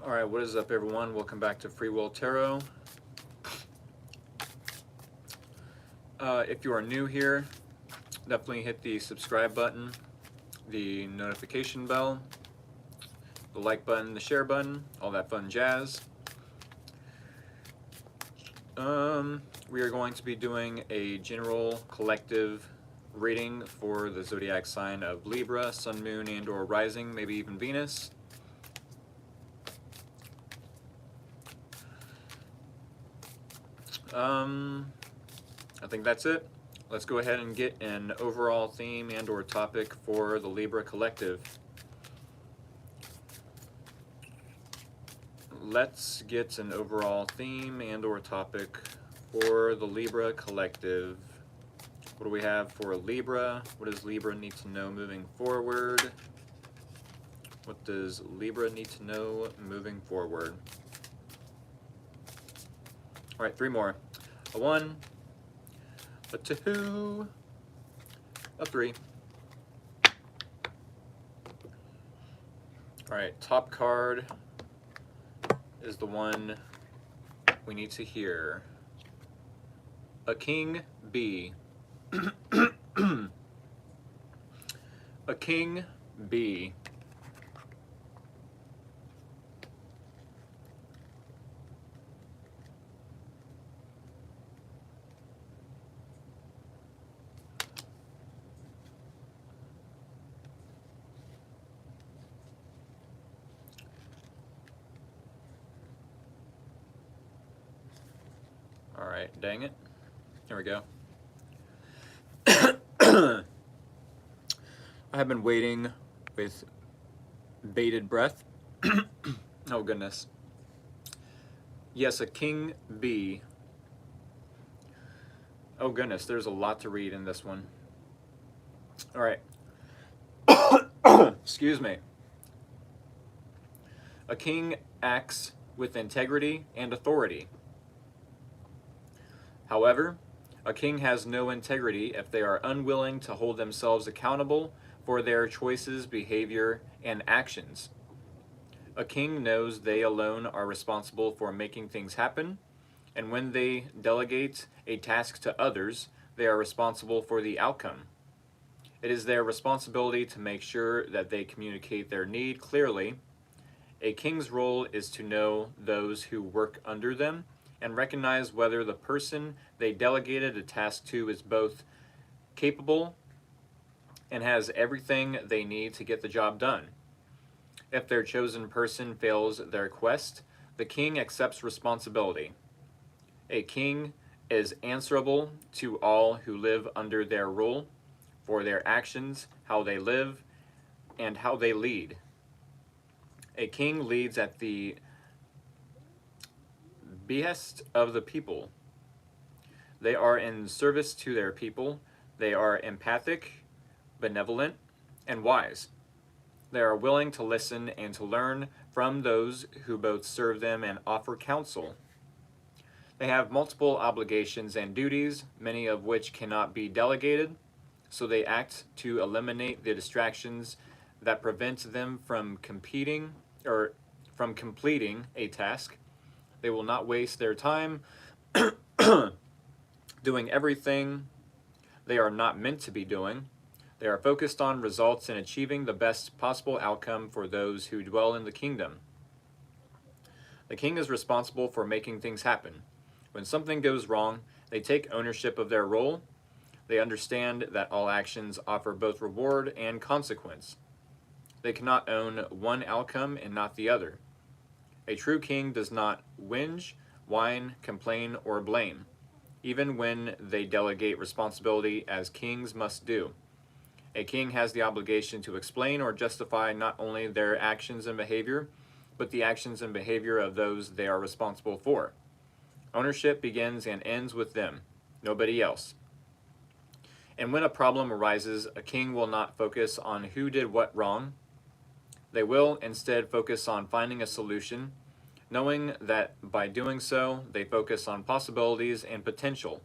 Alright, what is up everyone? Welcome back to Free Will Tarot. If you are new here, definitely hit the subscribe button, the notification bell, the like button, the share button, all that fun jazz. We are going to be doing a general collective reading for the zodiac sign of Libra, Sun, Moon, and or Rising, maybe even Venus. I think that's it. Let's go ahead and get an overall theme and or topic for the Libra collective. Let's get an overall theme and or topic for the Libra collective. What do we have for Libra? What does Libra need to know moving forward? What does Libra need to know moving forward? All right, 3 more. A 1, a 2, a 3. All right, top card is the one we need to hear. A king bee. A king bee. All right, dang it. Here we go. I have been waiting with bated breath. Oh goodness. Yes, a king bee. Oh goodness, there's a lot to read in this one. All right. Excuse me. A king acts with integrity and authority. However, a king has no integrity if they are unwilling to hold themselves accountable for their choices, behavior, and actions. A king knows they alone are responsible for making things happen, and when they delegate a task to others, they are responsible for the outcome. It is their responsibility to make sure that they communicate their need clearly. A king's role is to know those who work under them and recognize whether the person they delegated a task to is both capable and has everything they need to get the job done. If their chosen person fails their quest, the king accepts responsibility. A king is answerable to all who live under their rule for their actions, how they live, and how they lead. A king leads at the behest of the people. They are in service to their people. They are empathic, benevolent, and wise. They are willing to listen and to learn from those who both serve them and offer counsel. They have multiple obligations and duties, many of which cannot be delegated, so they act to eliminate the distractions that prevent them from completing a task. They will not waste their time doing everything they are not meant to be doing. They are focused on results and achieving the best possible outcome for those who dwell in the kingdom. The king is responsible for making things happen. When something goes wrong, they take ownership of their role. They understand that all actions offer both reward and consequence. They cannot own one outcome and not the other. A true king does not whinge, whine, complain, or blame, even when they delegate responsibility as kings must do. A king has the obligation to explain or justify not only their actions and behavior, but the actions and behavior of those they are responsible for. Ownership begins and ends with them, nobody else. And when a problem arises, a king will not focus on who did what wrong. They will instead focus on finding a solution, knowing that by doing so, they focus on possibilities and potential.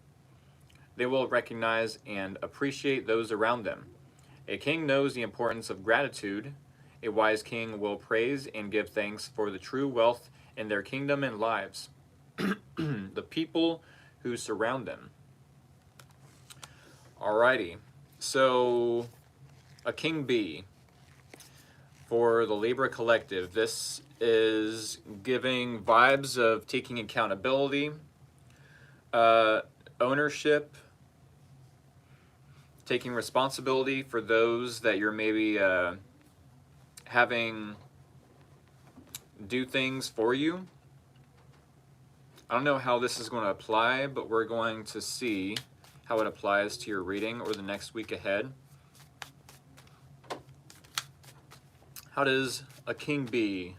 They will recognize and appreciate those around them. A king knows the importance of gratitude A wise king will praise and give thanks for the true wealth in their kingdom and lives, the people who surround them. Alrighty, so a king bee for the Libra collective. This is giving vibes of taking accountability, ownership, taking responsibility for those that you're maybe having do things for you. I don't know how this is going to apply, but we're going to see how it applies to your reading or the next week ahead. How does a king bee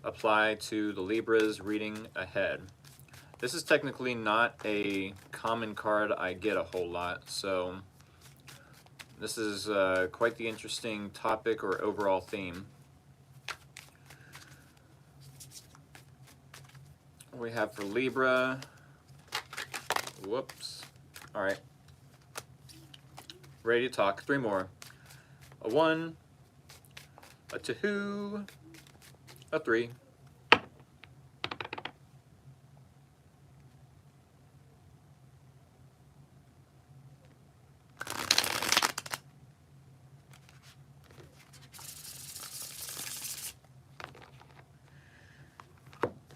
apply to the Libra's reading ahead? This is technically not a common card I get a whole lot, so this is quite the interesting topic or overall theme. We have for Libra. Whoops. All right. Ready to talk. 3 more. A 1, a 2, a 3.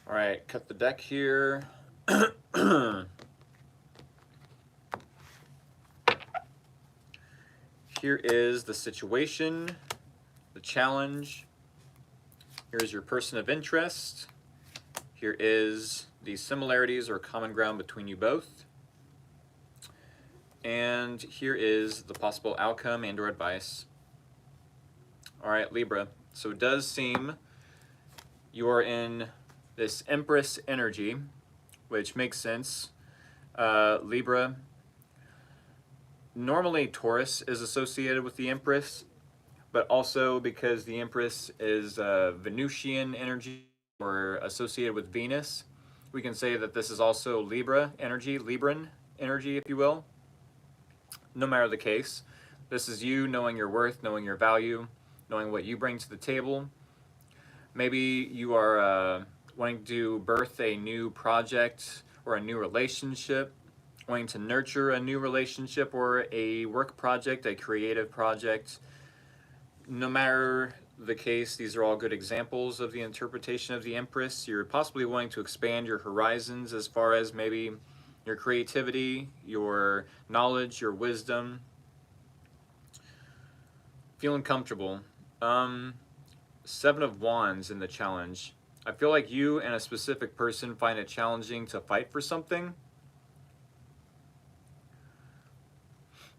All right, cut the deck here. Here is the situation, the challenge. Here's your person of interest. Here is the similarities or common ground between you both. And here is the possible outcome and or advice. All right, Libra. So it does seem you are in this Empress energy, which makes sense. Libra. Normally Taurus is associated with the Empress, but also because the Empress is Venusian energy or associated with Venus, we can say that this is also Libra energy, Libran energy, if you will. No matter the case, this is you knowing your worth, knowing your value, knowing what you bring to the table. Maybe you are wanting to birth a new project or a new relationship, wanting to nurture a new relationship or a work project, a creative project. No matter the case, these are all good examples of the interpretation of the Empress. You're possibly wanting to expand your horizons as far as maybe your creativity, your knowledge, your wisdom. Feeling comfortable. 7 of Wands in the challenge. I feel like you and a specific person find it challenging to fight for something.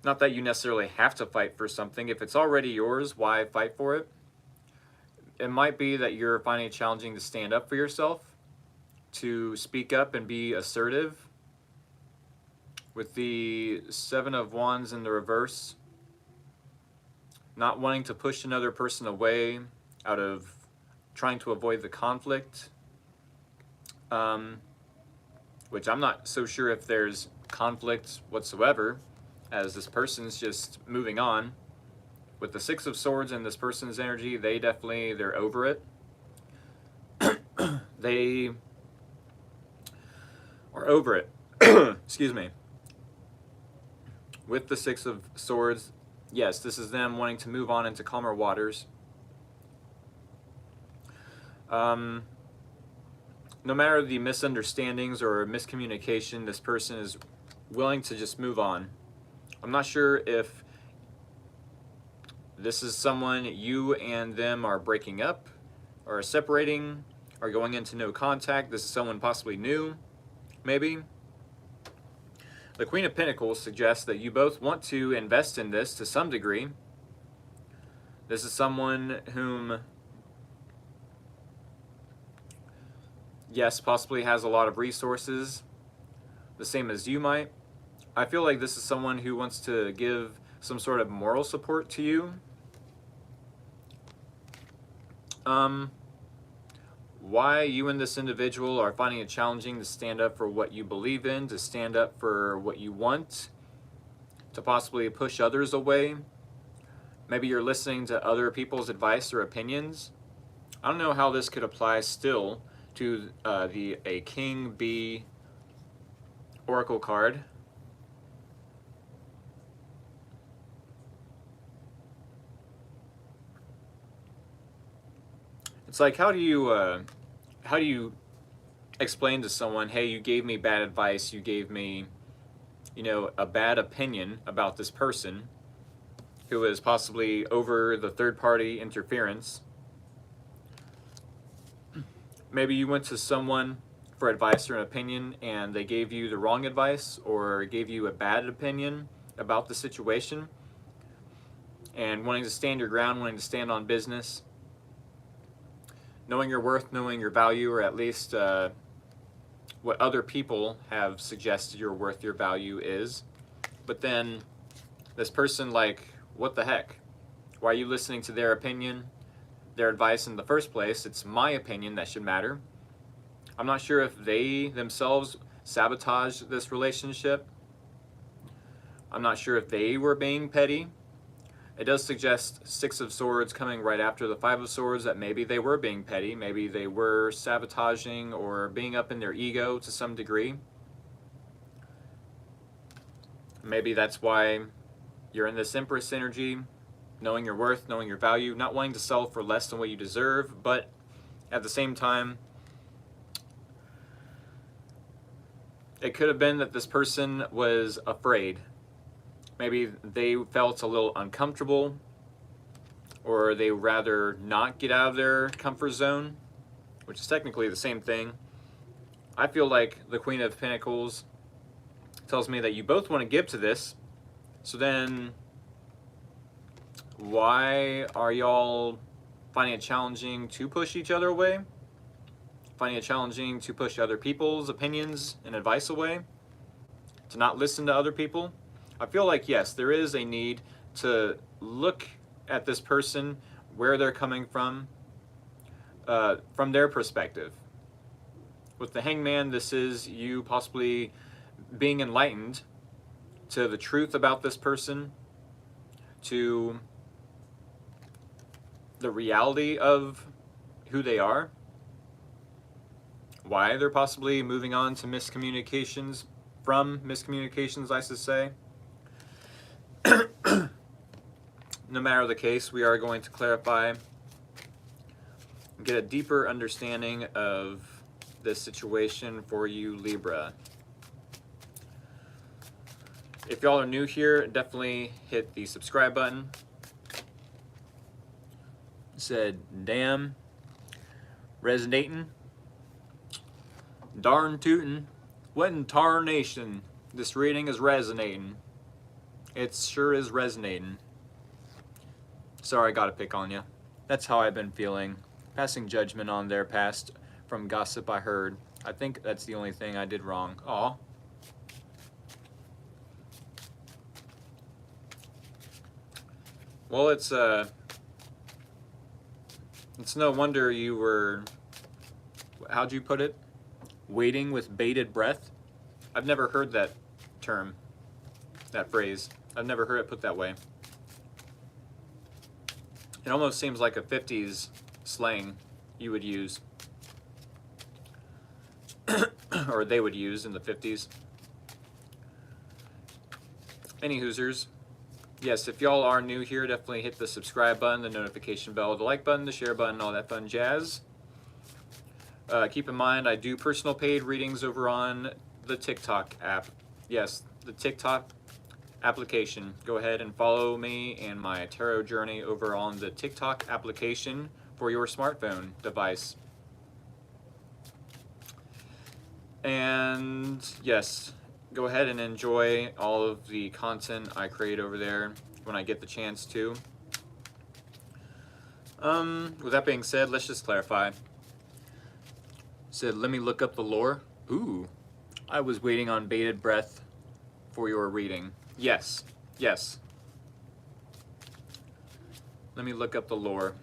Not that you necessarily have to fight for something. If it's already yours, why fight for it? It might be that you're finding it challenging to stand up for yourself, to speak up and be assertive. With the 7 of Wands in the reverse, not wanting to push another person away out of trying to avoid the conflict, which I'm not so sure if there's conflict whatsoever, as this person's just moving on. With the 6 of Swords and this person's energy, they're over it. They are over it. Excuse me. With the 6 of Swords, yes, this is them wanting to move on into calmer waters. No matter the misunderstandings or miscommunication, this person is willing to just move on. I'm not sure if this is someone you and them are breaking up or separating or going into no contact. This is someone possibly new, maybe. The Queen of Pentacles suggests that you both want to invest in this to some degree. This is someone whom, yes, possibly has a lot of resources, the same as you might. I feel like this is someone who wants to give some sort of moral support to you. Why you and this individual are finding it challenging to stand up for what you believe in, to stand up for what you want, to possibly push others away. Maybe you're listening to other people's advice or opinions. I don't know how this could apply still to a King Bee Oracle card. It's like, how do you explain to someone, hey, you gave me bad advice, you gave me, a bad opinion about this person who is possibly over the third party interference. Maybe you went to someone for advice or an opinion and they gave you the wrong advice or gave you a bad opinion about the situation, and wanting to stand your ground, wanting to stand on business, knowing your worth, knowing your value, or at least what other people have suggested your worth, your value is. But then this person, like, what the heck? Why are you listening to their opinion, their advice in the first place? It's my opinion that should matter. I'm not sure if they themselves sabotaged this relationship. I'm not sure if they were being petty. It does suggest Six of Swords coming right after the Five of Swords, that maybe they were being petty, maybe they were sabotaging or being up in their ego to some degree. Maybe that's why you're in this Empress energy, knowing your worth, knowing your value, not wanting to sell for less than what you deserve, but at the same time, it could have been that this person was afraid. Maybe they felt a little uncomfortable, or they rather not get out of their comfort zone, which is technically the same thing. I feel like the Queen of Pentacles tells me that you both want to give to this, so then why are y'all finding it challenging to push each other away? Finding it challenging to push other people's opinions and advice away? To not listen to other people? I feel like, yes, there is a need to look at this person, where they're coming from their perspective. With the Hangman, this is you possibly being enlightened to the truth about this person, to the reality of who they are, why they're possibly moving on to miscommunications, I should say. No matter the case, we are going to clarify, get a deeper understanding of this situation for you, Libra. If y'all are new here, definitely hit the subscribe button. Said, damn, resonating, darn tootin', what in tarnation, this reading is resonating. It sure is resonating. Sorry, I gotta pick on you. That's how I've been feeling. Passing judgment on their past from gossip I heard. I think that's the only thing I did wrong. Aw. Well, it's no wonder you were, how'd you put it? Waiting with bated breath? I've never heard that term, that phrase. I've never heard it put that way. It almost seems like a 50s slang you would use. Or they would use in the 50s. Any Hoosers. Yes, if y'all are new here, definitely hit the subscribe button, the notification bell, the like button, the share button, all that fun jazz. Keep in mind, I do personal paid readings over on the TikTok app. Yes, the TikTok application. Go ahead and follow me and my tarot journey over on the TikTok application for your smartphone device. And yes, go ahead and enjoy all of the content I create over there when I get the chance to. With that being said, let's just clarify. Said, let me look up the lore. Ooh, I was waiting on bated breath for your reading. Yes, yes. Let me look up the lore.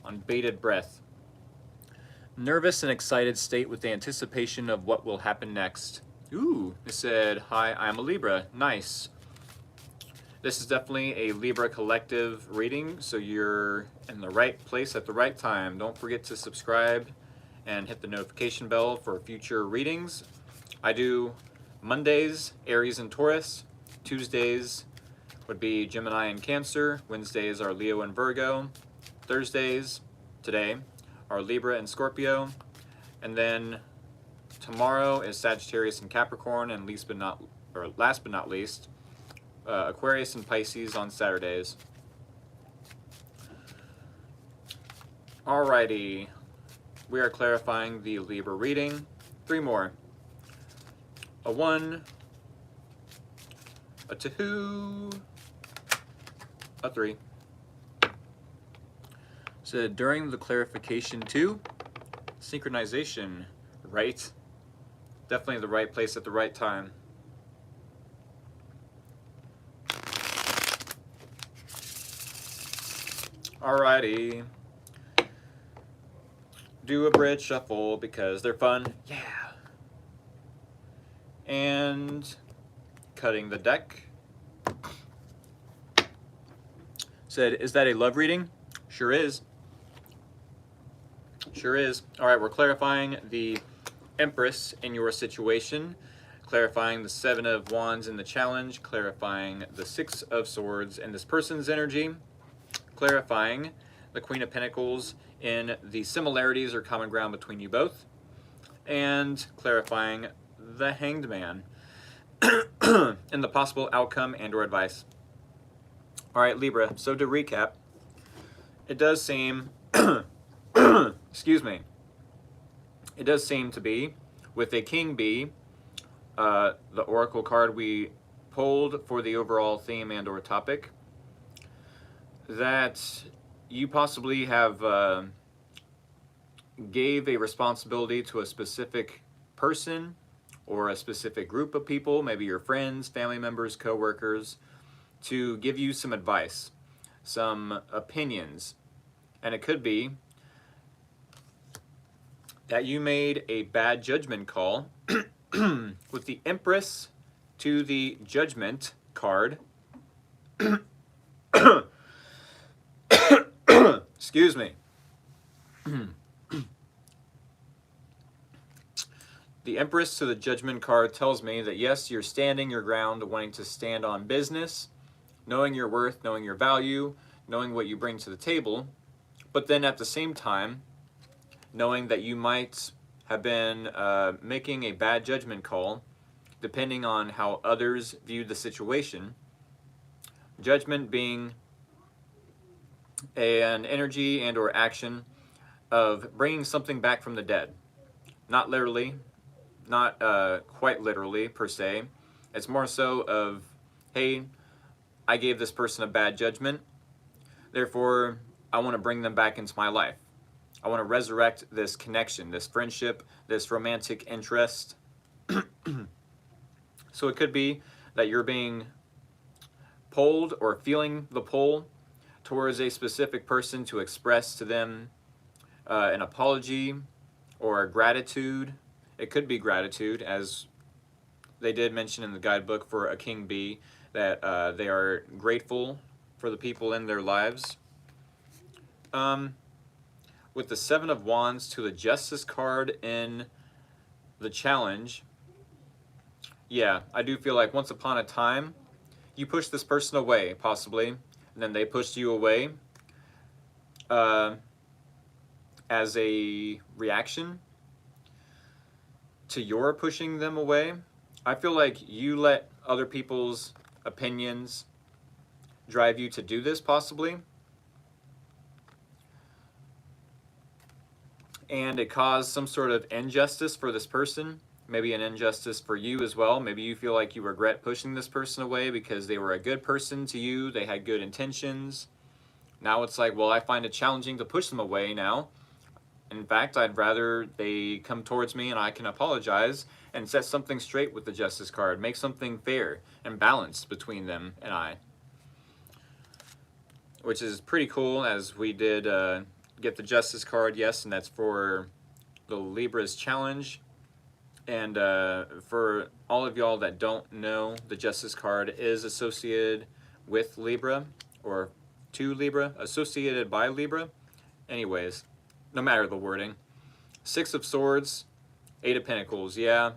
On bated breath. Nervous and excited state with the anticipation of what will happen next. Ooh, it said, hi, I'm a Libra. Nice. This is definitely a Libra collective reading, so you're in the right place at the right time. Don't forget to subscribe and hit the notification bell for future readings. I do Mondays, Aries and Taurus. Tuesdays would be Gemini and Cancer. Wednesdays are Leo and Virgo. Thursdays, today, are Libra and Scorpio. And then tomorrow is Sagittarius and Capricorn, and last but not least, Aquarius and Pisces on Saturdays. Alrighty, we are clarifying the Libra reading. 3 more. A 1, a 2, a 3. So during the clarification 2, synchronization, right? Definitely the right place at the right time. Alrighty. Do a bridge shuffle because they're fun. Yeah. And cutting the deck. Said, is that a love reading? Sure is. Sure is. Alright, we're clarifying the Empress in your situation, clarifying the 7 of Wands in the challenge, clarifying the 6 of Swords in this person's energy, clarifying the Queen of Pentacles in the similarities or common ground between you both, and clarifying the Hanged Man in the possible outcome and or advice. Alright, Libra, so to recap, it does seem, excuse me, it does seem to be, with a King Bee, the Oracle card we pulled for the overall theme and or topic, that you possibly have gave a responsibility to a specific person or a specific group of people, maybe your friends, family members, co-workers, to give you some advice, some opinions. And it could be that you made a bad judgment call with the Empress to the Judgment card. Excuse me. The Empress to the Judgment card tells me that yes, you're standing your ground, wanting to stand on business, knowing your worth, knowing your value, knowing what you bring to the table, but then at the same time, knowing that you might have been making a bad judgment call, depending on how others viewed the situation. Judgment being an energy and or action of bringing something back from the dead. Not literally, not quite literally per se. It's more so of, hey, I gave this person a bad judgment, therefore I want to bring them back into my life. I want to resurrect this connection, this friendship, this romantic interest. So it could be that you're being pulled or feeling the pull towards a specific person to express to them an apology or gratitude. It could be gratitude, as they did mention in the guidebook for a King Bee, that they are grateful for the people in their lives. With the 7 of Wands to the Justice card in the challenge, yeah, I do feel like once upon a time, you pushed this person away, possibly, and then they pushed you away as a reaction to your pushing them away. I feel like you let other people's opinions drive you to do this, possibly. And it caused some sort of injustice for this person, maybe an injustice for you as well. Maybe you feel like you regret pushing this person away because they were a good person to you, they had good intentions. Now it's like, well, I find it challenging to push them away now. In fact, I'd rather they come towards me and I can apologize and set something straight with the Justice card, make something fair and balanced between them and I. Which is pretty cool, as we did get the Justice card, yes, and that's for the Libra's challenge. And for all of y'all that don't know, the Justice card is associated with Libra or to Libra, associated by Libra. Anyways, no matter the wording. Six of Swords, Eight of Pentacles. Yeah,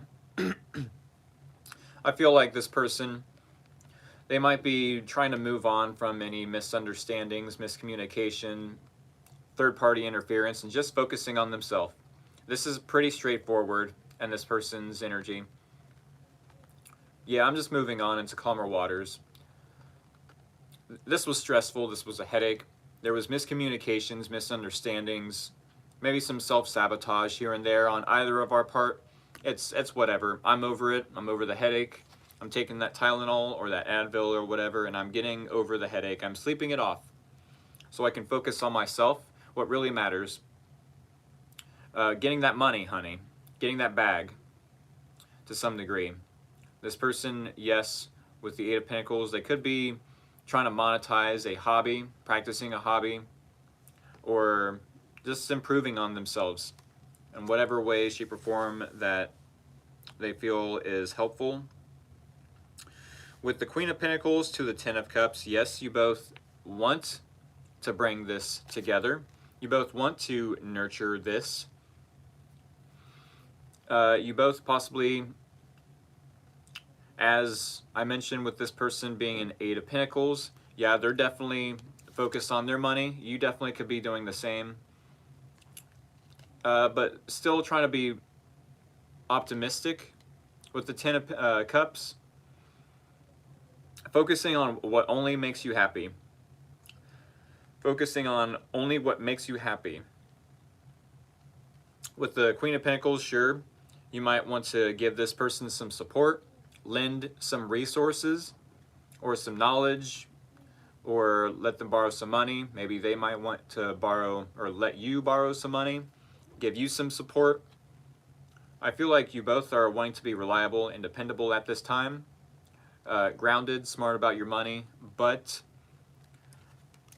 I feel like this person, they might be trying to move on from any misunderstandings, miscommunication, third-party interference, and just focusing on themselves. This is pretty straightforward, and this person's energy. Yeah, I'm just moving on into calmer waters. This was stressful. This was a headache. There was miscommunications, misunderstandings, maybe some self-sabotage here and there on either of our part. It's whatever. I'm over it. I'm over the headache. I'm taking that Tylenol or that Advil or whatever, and I'm getting over the headache. I'm sleeping it off so I can focus on myself, what really matters. Getting that money, honey. Getting that bag to some degree. This person, yes, with the Eight of Pentacles, they could be trying to monetize a hobby, practicing a hobby, or just improving on themselves in whatever way, shape, or form that they feel is helpful. With the Queen of Pentacles to the Ten of Cups, yes, you both want to bring this together. You both want to nurture this. You both possibly, as I mentioned with this person being an Eight of Pentacles, yeah, they're definitely focused on their money. You definitely could be doing the same. But still trying to be optimistic with the Ten of Cups. Focusing on what only makes you happy. Focusing on only what makes you happy. With the Queen of Pentacles, sure, you might want to give this person some support, lend some resources or some knowledge, or let them borrow some money. Maybe they might want to borrow or let you borrow some money, give you some support. I feel like you both are wanting to be reliable and dependable at this time, grounded, smart about your money, but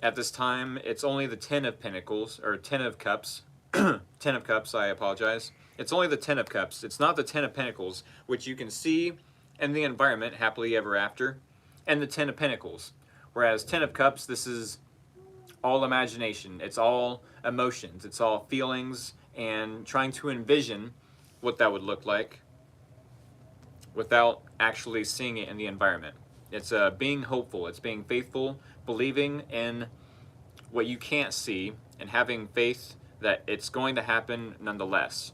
at this time it's only the Ten of Pentacles, or Ten of Cups. Ten of Cups, I apologize. It's only the Ten of Cups. It's not the Ten of Pentacles, which you can see in the environment, happily ever after, and the Ten of Pentacles. Whereas Ten of Cups, this is all imagination. It's all emotions. It's all feelings and trying to envision what that would look like without actually seeing it in the environment. It's being hopeful. It's being faithful, believing in what you can't see, and having faith that it's going to happen nonetheless.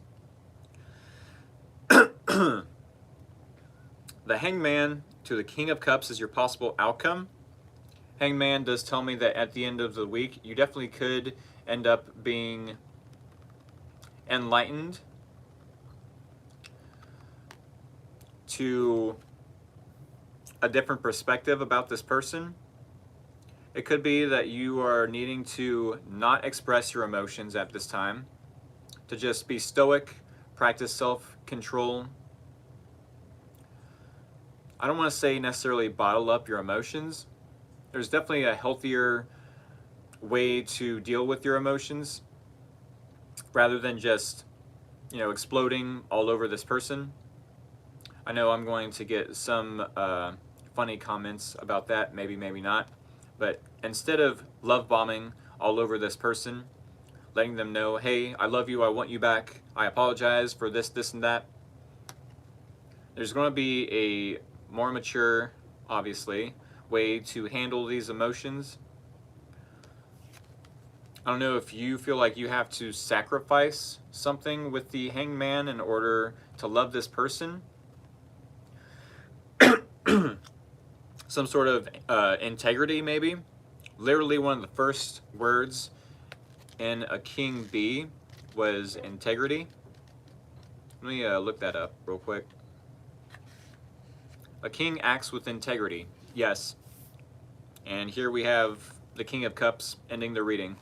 The Hangman to the King of Cups is your possible outcome. Hangman does tell me that at the end of the week, you definitely could end up being enlightened to a different perspective about this person. It could be that you are needing to not express your emotions at this time, to just be stoic, practice self-control. I don't want to say necessarily bottle up your emotions. There's definitely a healthier way to deal with your emotions rather than just, exploding all over this person. I know I'm going to get some funny comments about that, maybe not. But instead of love bombing all over this person, letting them know, hey, I love you, I want you back, I apologize for this, and that, there's going to be a more mature, obviously, way to handle these emotions. I don't know if you feel like you have to sacrifice something with the Hangman in order to love this person. Some sort of integrity, maybe. Literally one of the first words in a King Bee was integrity. Let me look that up real quick. A king acts with integrity. Yes. And here we have the King of Cups ending the reading.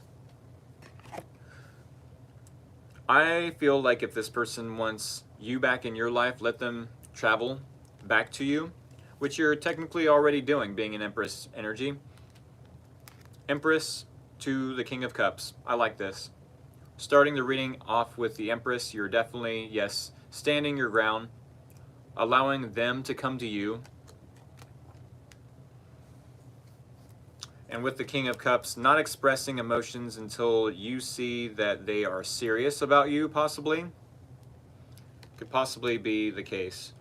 I feel like if this person wants you back in your life, let them travel back to you, which you're technically already doing, being an Empress energy. Empress to the King of Cups. I like this. Starting the reading off with the Empress, you're definitely, yes, standing your ground, allowing them to come to you. And with the King of Cups, not expressing emotions until you see that they are serious about you, possibly. Could possibly be the case.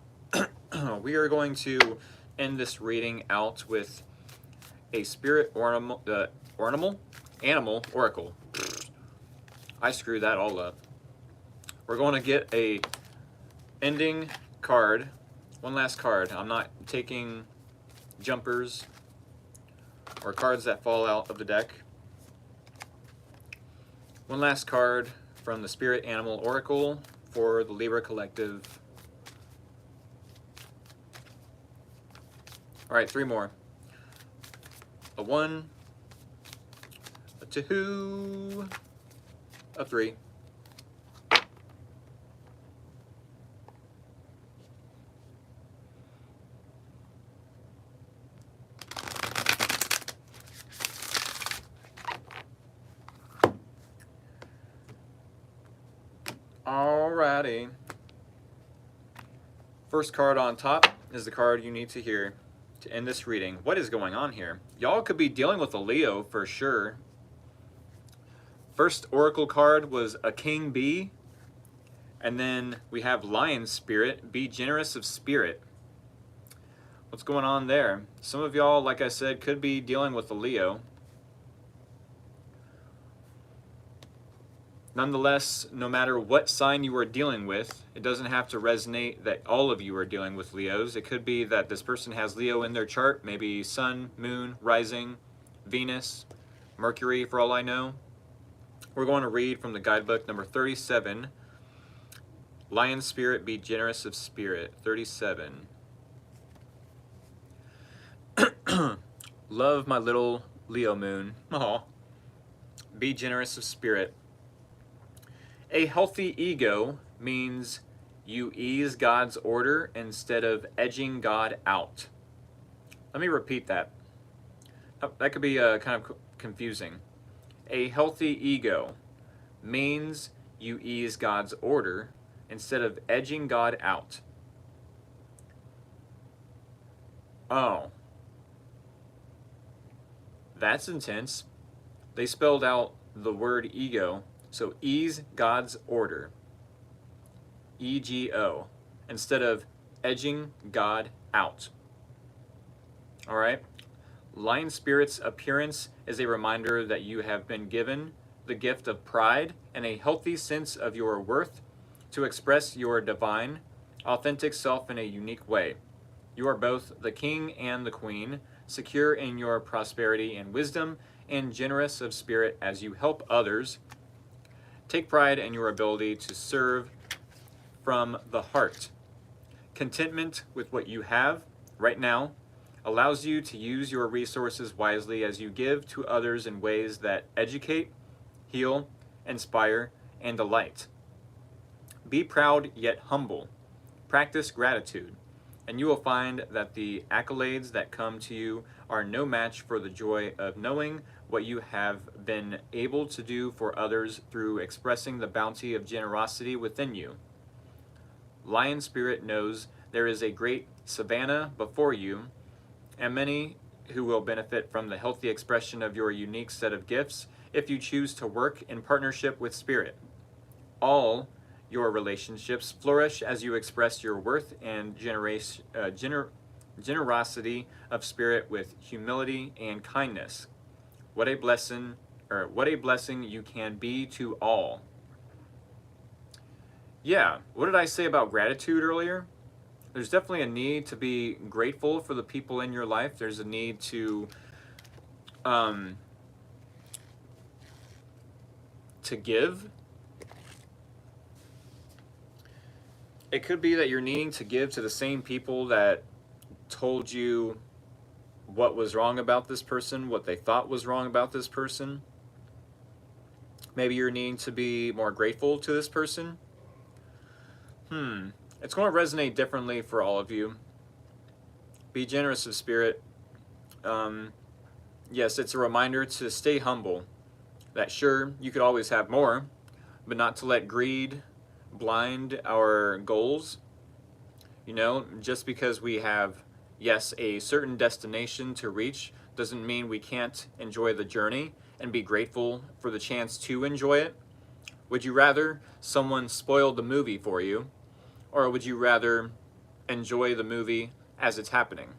We are going to end this reading out with a spirit animal oracle. I screwed that all up. We're going to get a ending card, one last card. I'm not taking jumpers or cards that fall out of the deck. One last card from the Spirit Animal Oracle for the Libra Collective. All right, 3 more. A 1, a 2, a 3. Alrighty. First card on top is the card you need to hear to end this reading. What is going on here? Y'all could be dealing with a Leo for sure. First oracle card was a King Bee. And then we have Lion Spirit. Be generous of spirit. What's going on there? Some of y'all, like I said, could be dealing with a Leo. Nonetheless, no matter what sign you are dealing with, it doesn't have to resonate that all of you are dealing with Leos. It could be that this person has Leo in their chart, maybe Sun, Moon, Rising, Venus, Mercury, for all I know. We're going to read from the guidebook number 37, Lion Spirit, Be Generous of Spirit, 37. Love my little Leo moon. Aw. Be generous of spirit. A healthy ego means you ease God's order instead of edging God out. Let me repeat that. That could be kind of confusing. A healthy ego means you ease God's order instead of edging God out. Oh. That's intense. They spelled out the word ego. So ease God's order, E-G-O, instead of edging God out. All right? Lion Spirit's appearance is a reminder that you have been given the gift of pride and a healthy sense of your worth to express your divine, authentic self in a unique way. You are both the king and the queen, secure in your prosperity and wisdom, and generous of spirit as you help others. Take pride in your ability to serve from the heart. Contentment with what you have right now allows you to use your resources wisely as you give to others in ways that educate, heal, inspire, and delight. Be proud yet humble. Practice gratitude, and you will find that the accolades that come to you are no match for the joy of knowing what you have been able to do for others through expressing the bounty of generosity within you. Lion Spirit knows there is a great savanna before you, and many who will benefit from the healthy expression of your unique set of gifts if you choose to work in partnership with Spirit. All your relationships flourish as you express your worth and generosity of spirit with humility and kindness. What a blessing you can be to all. Yeah, what did I say about gratitude earlier? There's definitely a need to be grateful for the people in your life. There's a need to give. It could be that you're needing to give to the same people that told you what was wrong about this person, what they thought was wrong about this person. Maybe you're needing to be more grateful to this person. It's going to resonate differently for all of you. Be generous of spirit. Yes, it's a reminder to stay humble. That sure, you could always have more, but not to let greed blind our goals. You know, just because we have, yes, a certain destination to reach doesn't mean we can't enjoy the journey and be grateful for the chance to enjoy it. Would you rather someone spoil the movie for you, or would you rather enjoy the movie as it's happening?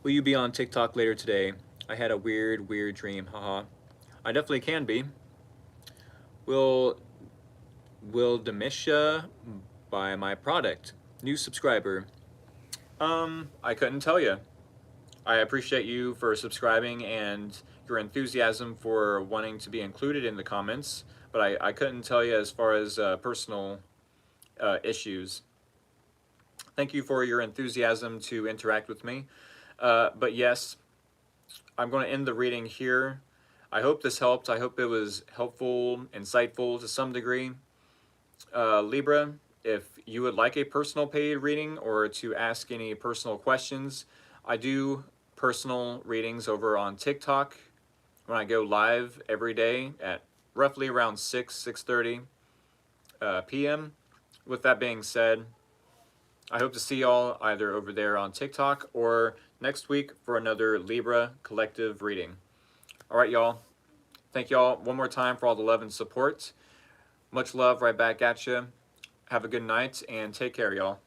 Will you be on TikTok later today? I had a weird dream, haha. I definitely can be. Will Demisha buy my product? New subscriber. I couldn't tell you. I appreciate you for subscribing and your enthusiasm for wanting to be included in the comments, but I couldn't tell you as far as personal issues. Thank you for your enthusiasm to interact with me. But yes, I'm going to end the reading here. I hope this helped. I hope it was helpful, insightful to some degree. Libra, if you would like a personal paid reading or to ask any personal questions, I do personal readings over on TikTok when I go live every day at roughly around 6:30 p.m. With that being said, I hope to see y'all either over there on TikTok or next week for another Libra collective reading. All right, y'all. Thank y'all one more time for all the love and support. Much love right back at you. Have a good night and take care, y'all.